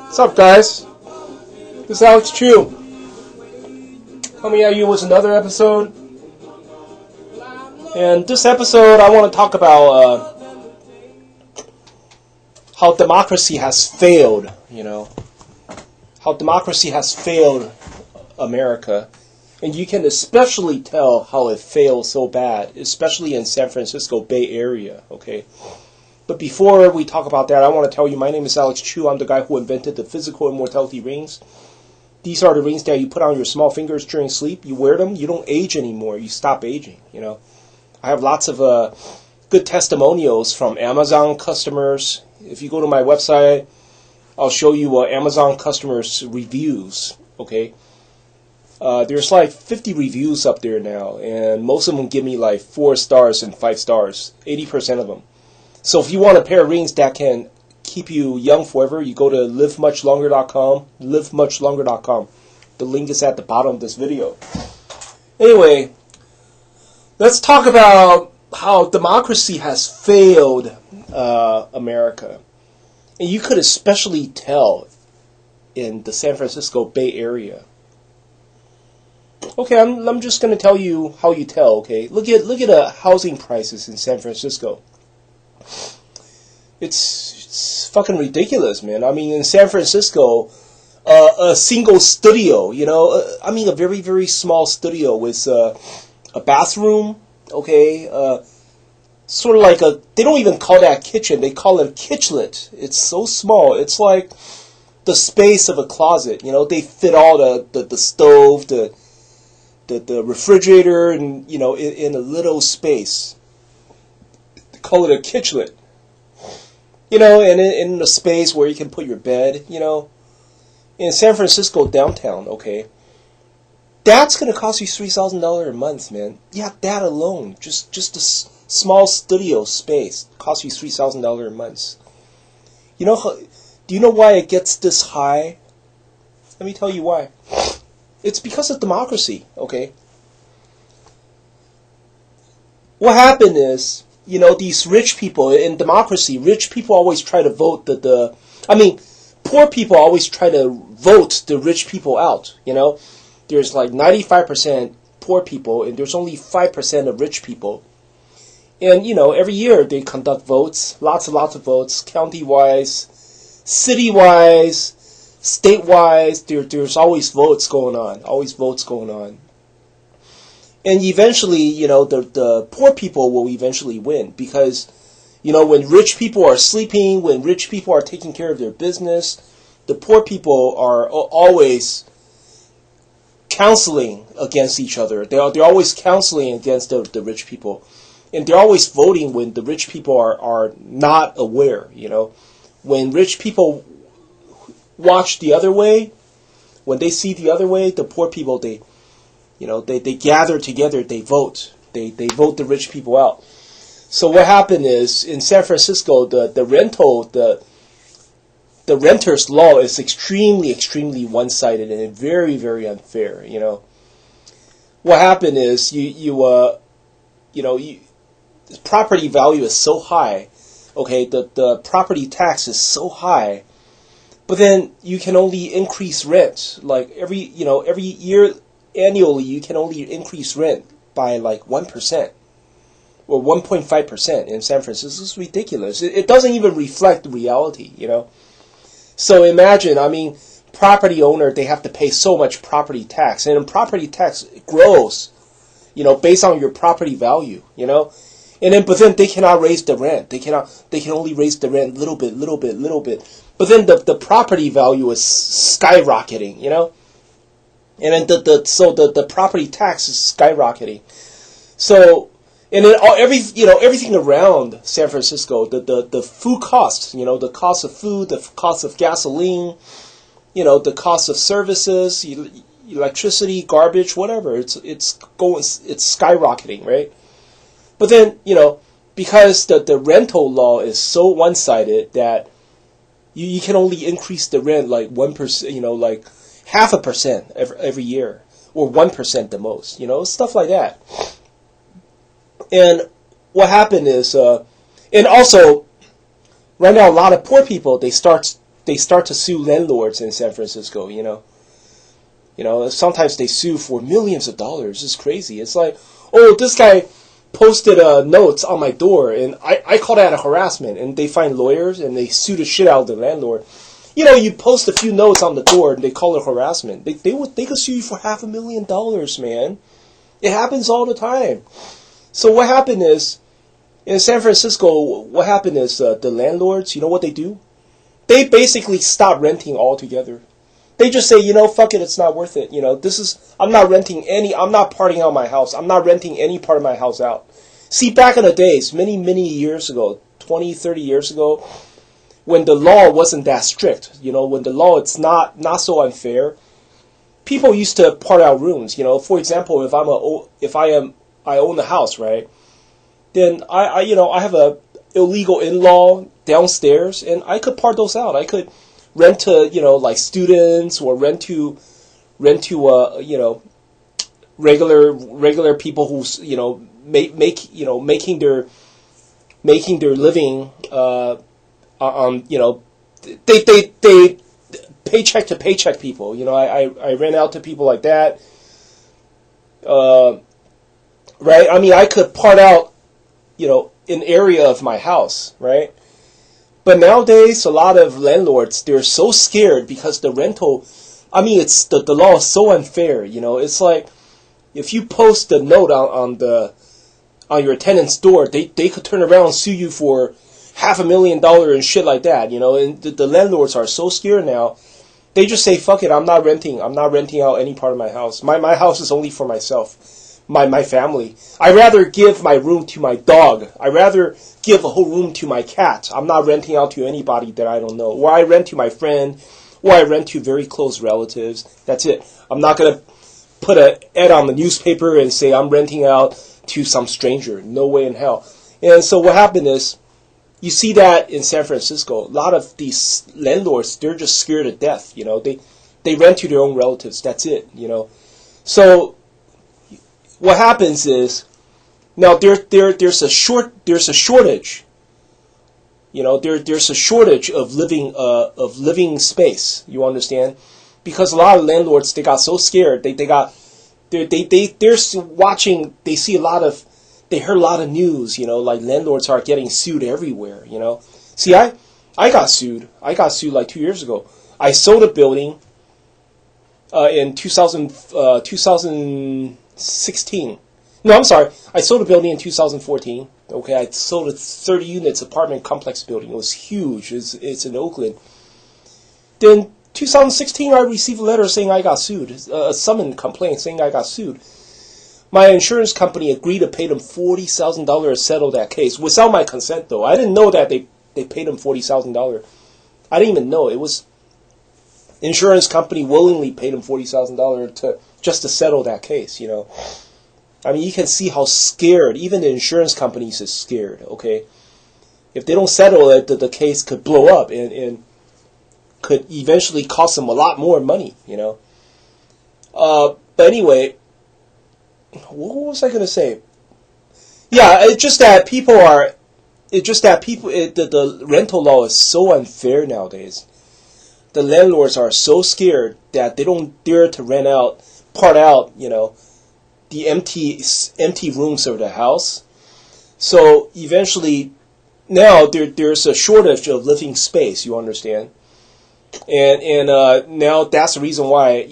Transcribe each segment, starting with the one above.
What's up, guys? This is Alex Chu. Coming at you with another episode. And this episode, I want to talk about how democracy has failed, how democracy has failed America. And you can especially tell how it failed so bad, especially in San Francisco Bay Area, okay? But before we talk about that, I want to tell you my name is Alex Chu. I'm the guy who invented the physical immortality rings. These are the rings that you put on your small fingers during sleep. You wear them, you don't age anymore. You stop aging, I have lots of good testimonials from Amazon customers. If you go to my website, I'll show you Amazon customers' reviews, okay? There's like 50 reviews up there now, and most of them give me like 4 stars and 5 stars, 80% of them. So if you want a pair of rings that can keep you young forever, you go to livemuchlonger.com, livemuchlonger.com. The link is at the bottom of this video. Anyway, let's talk about how democracy has failed America. And you could especially tell in the San Francisco Bay Area. Okay, I'm just going to tell you how you tell, okay? Look at housing prices in San Francisco. It's fucking ridiculous, man. I mean, in San Francisco, a single studio, a very, very small studio with a bathroom, okay? Sort of like they don't even call that kitchen, they call it a kitchlet. It's so small, it's like the space of a closet, They fit all the stove, the refrigerator, and, in a little space. They call it a kitchlet. And in a space where you can put your bed, in San Francisco downtown, okay, that's going to cost you $3,000 a month, man. Yeah, that alone, just a small studio space costs you $3,000 a month. Do you know why it gets this high? Let me tell you why. It's because of democracy, okay? What happened is, these rich people in democracy, rich people always try to vote poor people always try to vote the rich people out, There's like 95% poor people, and there's only 5% of rich people. And, every year they conduct votes, lots of votes, county-wise, city-wise, state-wise. There's always votes going on. And eventually, the poor people will eventually win because, when rich people are sleeping, when rich people are taking care of their business, the poor people are always counseling against each other. They're always counseling against the rich people. And they're always voting when the rich people are not aware, When rich people watch the other way, when they see the other way, the poor people, they gather together, they vote. They vote the rich people out. So what happened is, in San Francisco, the renter's law is extremely, extremely one-sided and very, very unfair, What happened is, property value is so high, okay, the property tax is so high, but then you can only increase rent, like every year, annually, you can only increase rent by like 1% or 1.5% in San Francisco. It's ridiculous. It doesn't even reflect the reality, So imagine, property owner, they have to pay so much property tax, and property tax grows, based on your property value, but then they cannot raise the rent. They can only raise the rent little bit. But then the property value is skyrocketing, And then the property tax is skyrocketing. So, and then everything around San Francisco, the food costs, the cost of food, the cost of gasoline, the cost of services, electricity, garbage, whatever, it's skyrocketing, right? But then, because the rental law is so one-sided that you can only increase the rent like 1%, like 0.5% every year, or 1% the most, stuff like that. And what happened is, and also, right now a lot of poor people, they start they start to sue landlords in San Francisco. Sometimes they sue for millions of dollars. It's crazy. It's like, oh, this guy posted notes on my door, and I call that a harassment. And they find lawyers and they sue the shit out of the landlord. You post a few notes on the door and they call it harassment. They could sue you for $500,000, man. It happens all the time. So what happened is, in San Francisco, the landlords, you know what they do? They basically stop renting altogether. They just say, fuck it, it's not worth it. I'm not partying out my house. I'm not renting any part of my house out. See, back in the days, many, many years ago, 20, 30 years ago, when the law wasn't that strict, when the law, it's not so unfair, people used to part out rooms. For example, if I own a house, right? Then I have a illegal in-law downstairs, and I could part those out. I could rent to like students, or rent to regular people who's making their living they paycheck to paycheck people. I rent out to people like that. Right? I mean, I could part out an area of my house, right? But nowadays, a lot of landlords, they're so scared because the rental, it's the law is so unfair. It's like, if you post a note on your tenant's door, they could turn around and sue you for $500,000 and shit like that. And the landlords are so scared now. They just say, fuck it, I'm not renting out any part of my house. My house is only for myself. My family. I'd rather give my room to my dog. I'd rather give a whole room to my cat. I'm not renting out to anybody that I don't know. Or I rent to my friend, or I rent to very close relatives. That's it. I'm not going to put an ad on the newspaper and say I'm renting out to some stranger. No way in hell. And so what happened is, you see that in San Francisco. A lot of these landlords, they're just scared to death. They rent to their own relatives. That's it. So what happens is, now there's a shortage. There's a shortage of living space. You understand? Because a lot of landlords, they got so scared. They're watching. They heard a lot of news. Like landlords are getting sued everywhere. See, I got sued. I got sued like 2 years ago. I sold a building in 2016. No, I'm sorry. I sold a building in 2014. Okay, I sold a 30 units apartment complex building. It was huge. It's in Oakland. Then 2016, I received a letter saying I got sued. A summons complaint saying I got sued. My insurance company agreed to pay them $40,000 to settle that case without my consent, though. I didn't know that they paid them $40,000. I didn't even know. It was insurance company willingly paid them $40,000 just to settle that case. I mean, you can see how scared even the insurance companies is scared. Okay, if they don't settle it, the case could blow up and could eventually cost them a lot more money. But anyway. What was I going to say? Yeah, it's just that the rental law is so unfair nowadays. The landlords are so scared that they don't dare to part out, the empty rooms of the house. So eventually, now there's a shortage of living space. You understand? And now that's the reason why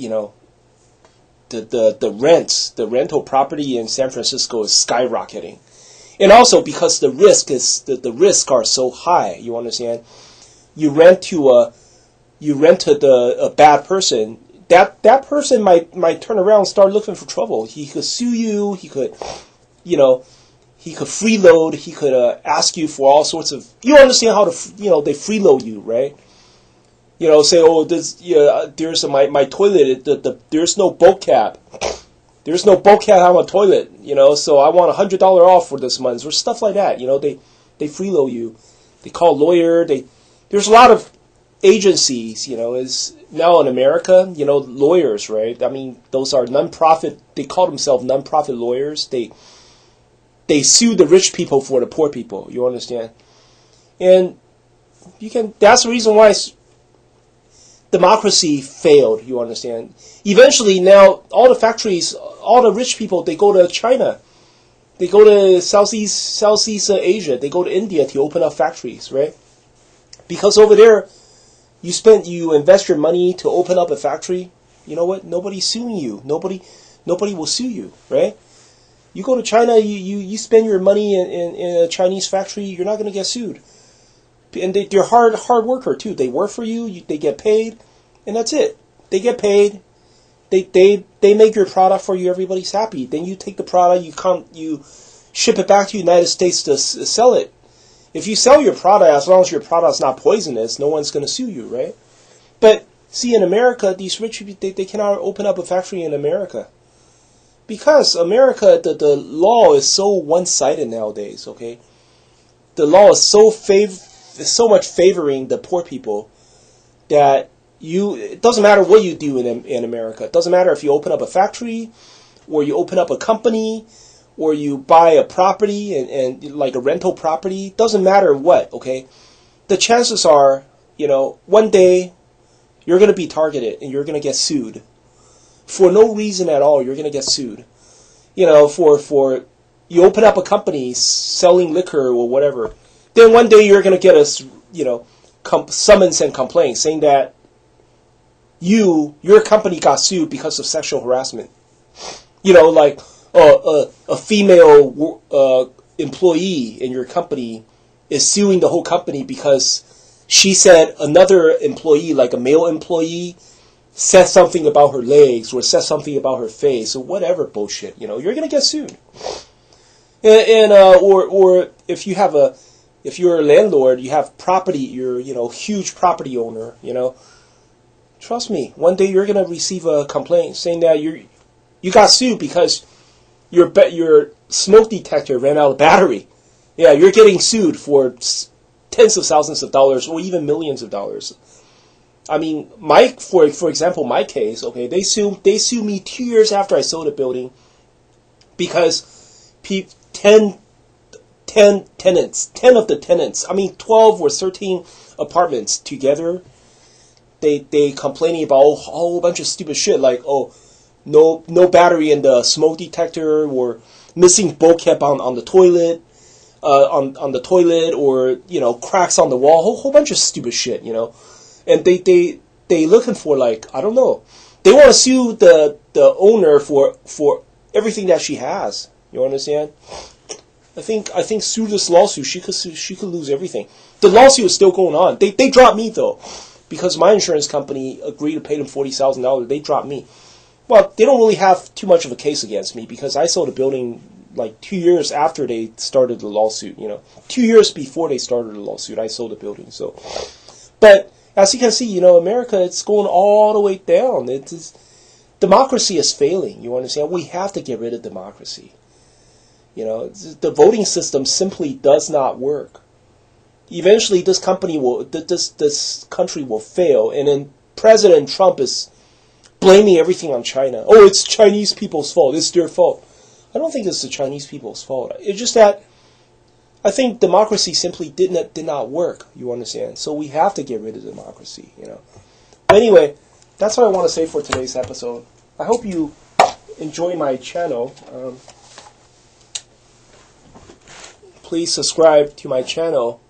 the rental property in San Francisco is skyrocketing, and also because the risks are so high. You understand? You rent to a bad person. That person might turn around and start looking for trouble. He could sue you. He could, he could freeload. He could ask you for all sorts of. You understand how to they freeload you, right? Say, oh, there's my toilet. There's no bulk cap. There's no bulk cap on my toilet. So I want $100 off for this month or stuff like that. They freeload you. They call a lawyer. There's a lot of agencies. Is now in America. Lawyers, right? I mean, those are nonprofit. They call themselves nonprofit lawyers. They sue the rich people for the poor people. You understand? And that's the reason why democracy failed, you understand. Eventually, now, all the factories, all the rich people, they go to China. They go to Southeast Asia. They go to India to open up factories, right? Because over there, you invest your money to open up a factory. You know what? Nobody's suing you. Nobody will sue you, right? You go to China, you spend your money in a Chinese factory, you're not going to get sued. And they're hard worker too. They work for you, they get paid, and that's it. They get paid. They make your product for you. Everybody's happy. Then you take the product, you ship it back to the United States to sell it. If you sell your product, as long as your product's not poisonous, no one's going to sue you, right? But see, in America, these rich people, they cannot open up a factory in America. Because America, the law is so one-sided nowadays, okay? The law is so much favoring the poor people that it doesn't matter what you do in America. It doesn't matter if you open up a factory, or you open up a company, or you buy a property and like a rental property. It doesn't matter what, okay? The chances are, one day you're going to be targeted and you're going to get sued. For no reason at all, you're going to get sued. For you open up a company selling liquor or whatever, then one day you're going to get a summons and complaint saying that your company got sued because of sexual harassment. Like a female employee in your company is suing the whole company because she said another employee, like a male employee, says something about her legs or says something about her face or whatever bullshit, you're going to get sued. Or if you're a landlord, you have property, you're, huge property owner, trust me, one day you're going to receive a complaint saying that you got sued because your smoke detector ran out of battery. Yeah, you're getting sued for tens of thousands of dollars or even millions of dollars. I mean, for example, my case, okay, they sue me 2 years after I sold the building because 10 tenants, 10 of the tenants, 12 or 13 apartments together, they complaining about a whole bunch of stupid shit like, no battery in the smoke detector, or missing bulkhead on the toilet, on the toilet, or cracks on the wall, whole bunch of stupid shit, and they looking for, like, I don't know, they want to sue the owner for everything that she has. You understand? I think through this lawsuit she could lose everything. The lawsuit is still going on. They dropped me though, because my insurance company agreed to pay them $40,000. They dropped me. Well, they don't really have too much of a case against me because I sold the building like 2 years after they started the lawsuit. 2 years before they started the lawsuit, I sold the building. So, but as you can see, America, it's going all the way down. Democracy is failing. You understand? We have to get rid of democracy. The voting system simply does not work. Eventually, this country will fail, and then President Trump is blaming everything on China. Oh, it's Chinese people's fault. It's their fault. I don't think it's the Chinese people's fault. It's just that I think democracy simply did not work. You understand? So we have to get rid of democracy. Anyway, that's what I want to say for today's episode. I hope you enjoy my channel. Please subscribe to my channel